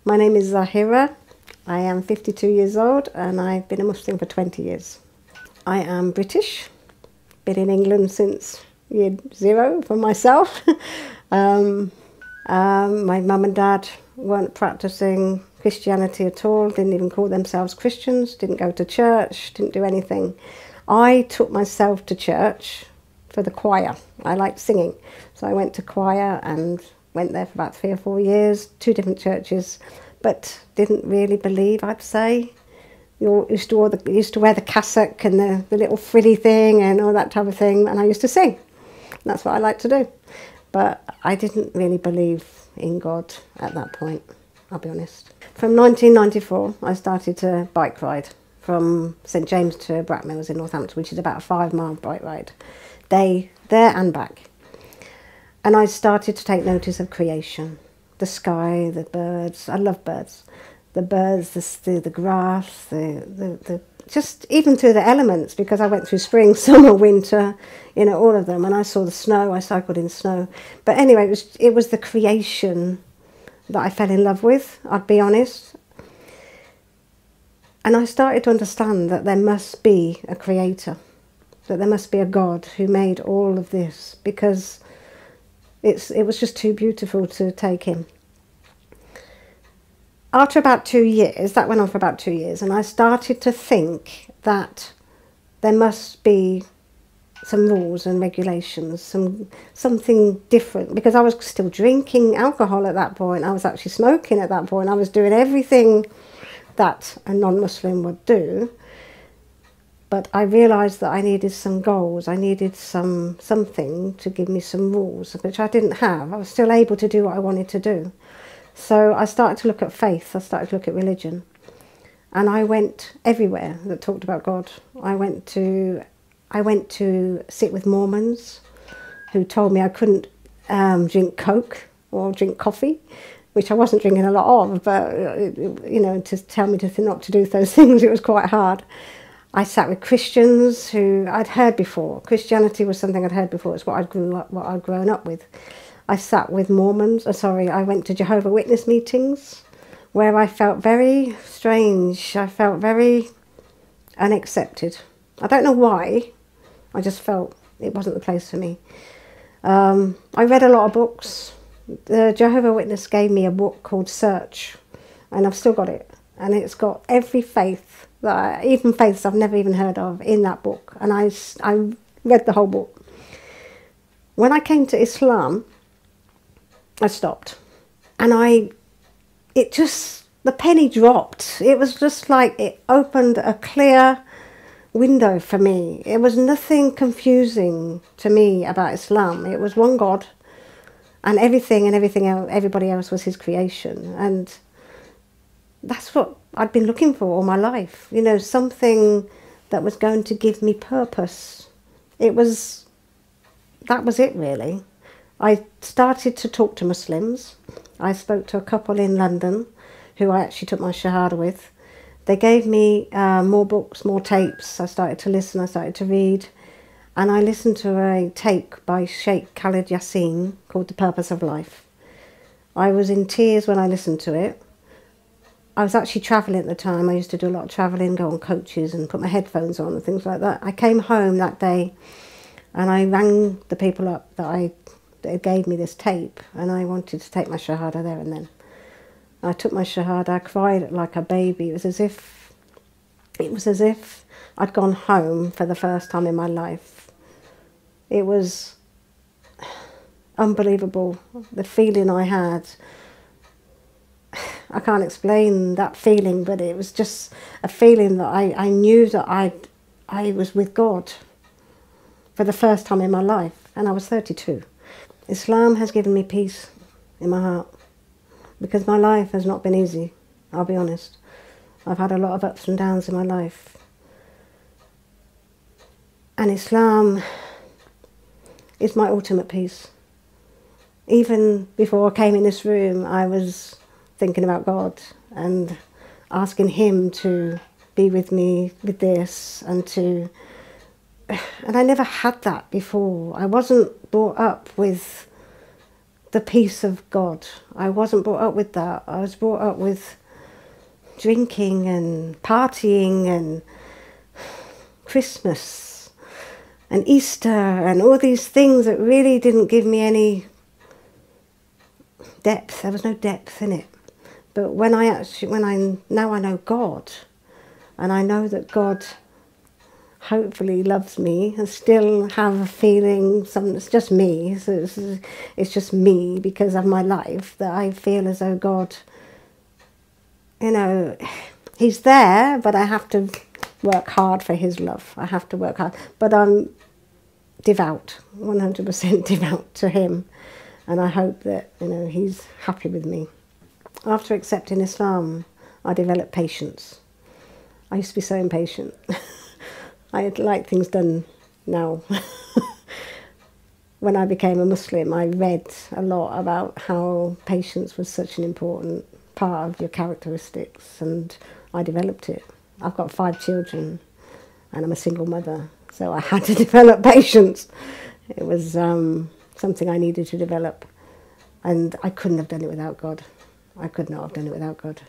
My name is Zahira. I am 52 years old and I've been a Muslim for 20 years. I am British, been in England since year zero for myself. My mum and dad weren't practicing Christianity at all, didn't even call themselves Christians, didn't go to church, didn't do anything. I took myself to church for the choir. I liked singing, so I went to choir and went there for about 3 or 4 years, 2 different churches, but didn't really believe, I'd say. You used to wear the cassock and the little frilly thing and all that type of thing, and I used to sing. That's what I like to do. But I didn't really believe in God at that point, I'll be honest. From 1994, I started to bike ride from St James to Brackmills in Northampton, which is about a 5-mile bike ride, there and back. And I started to take notice of creation, the sky, the birds. I love birds. The birds, the grass, just even through the elements, because I went through spring, summer, winter, all of them. And I saw the snow, I cycled in snow. But anyway, it was the creation that I fell in love with, I'd be honest. And I started to understand that there must be a creator, that there must be a God who made all of this, because it was just too beautiful to take in. After about 2 years, that went on for about 2 years, and I started to think that there must be some rules and regulations, something different, because I was still drinking alcohol at that point. I was actually smoking at that point. I was doing everything that a non-Muslim would do, but I realised that I needed some goals. I needed something to give me some rules, which I didn't have. I was still able to do what I wanted to do. So I started to look at faith, I started to look at religion, and I went everywhere that talked about God. I went to sit with Mormons who told me I couldn't drink Coke or drink coffee, which I wasn't drinking a lot of, but to tell me not to do those things, it was quite hard. I sat with Christians who I'd heard before. Christianity was something I'd heard before. It's what I'd grown up with. I sat with Mormons. I went to Jehovah Witness meetings where I felt very strange. I felt very unaccepted. I don't know why. I just felt it wasn't the place for me. I read a lot of books. The Jehovah Witness gave me a book called Search, and I've still got it. And it's got every faith, even faiths I've never even heard of, in that book. And I read the whole book. When I came to Islam, I stopped, and the penny dropped. It was just like it opened a clear window for me. It was nothing confusing to me about Islam. It was one God, and everything else, everybody else was his creation. And that's what I'd been looking for all my life. Something that was going to give me purpose. That was it, really. I started to talk to Muslims. I spoke to a couple in London who I actually took my Shahada with. They gave me more books, more tapes. I started to listen, I started to read. And I listened to a tape by Sheikh Khalid Yasin called The Purpose of Life. I was in tears when I listened to it. I was actually travelling at the time. I used to do a lot of travelling, go on coaches and put my headphones on and things like that. I came home that day and I rang the people up that gave me this tape, and I wanted to take my Shahada there and then. I took my Shahada, I cried like a baby. It was as if I'd gone home for the first time in my life. It was unbelievable, the feeling I had. I can't explain that feeling, but it was just a feeling that I knew that I was with God for the first time in my life, and I was 32. Islam has given me peace in my heart, because my life has not been easy, I'll be honest. I've had a lot of ups and downs in my life. And Islam is my ultimate peace. Even before I came in this room, I was thinking about God and asking him to be with me with this, and I never had that before. I wasn't brought up with the peace of God. I wasn't brought up with that. I was brought up with drinking and partying and Christmas and Easter and all these things that really didn't give me any depth. There was no depth in it. But now I know God, and I know that God hopefully loves me and still have a feeling, it's just me, so it's just me because of my life, that I feel as though God, you know, he's there, but I have to work hard for his love. I have to work hard. But I'm devout, 100% devout to him. And I hope that, you know, he's happy with me. After accepting Islam, I developed patience. I used to be so impatient. I like things done now. When I became a Muslim, I read a lot about how patience was such an important part of your characteristics, and I developed it. I've got 5 children and I'm a single mother, so I had to develop patience. It was something I needed to develop, and I couldn't have done it without God. I could not have done it without God,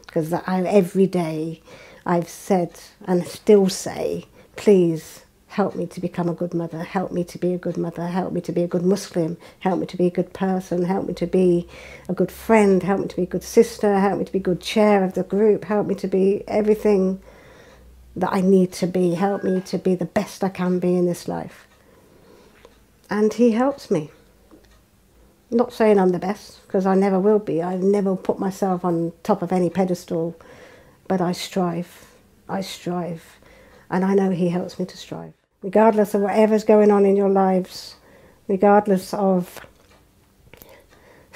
because every day I've said and still say, please help me to become a good mother, help me to be a good mother, help me to be a good Muslim, help me to be a good person, help me to be a good friend, help me to be a good sister, help me to be a good chair of the group, help me to be everything that I need to be, help me to be the best I can be in this life. And he helps me. Not saying I'm the best, because I never will be. I never put myself on top of any pedestal, but I strive. I strive. And I know he helps me to strive. Regardless of whatever's going on in your lives, regardless of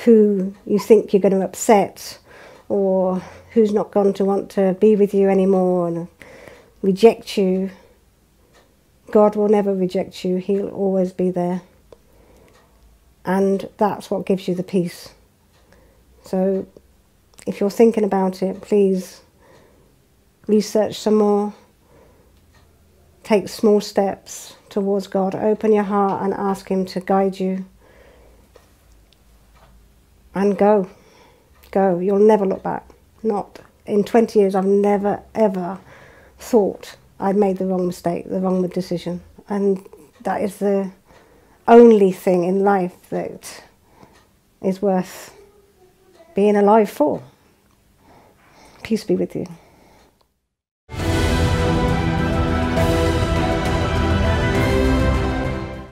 who you think you're going to upset, or who's not going to want to be with you anymore and reject you, God will never reject you. He'll always be there. And that's what gives you the peace. So if you're thinking about it, please research some more. Take small steps towards God. Open your heart and ask him to guide you. And go. Go. You'll never look back. Not in 20 years, I've never, ever thought I'd made the wrong mistake, the wrong decision. And that is the only thing in life that is worth being alive for. Peace be with you.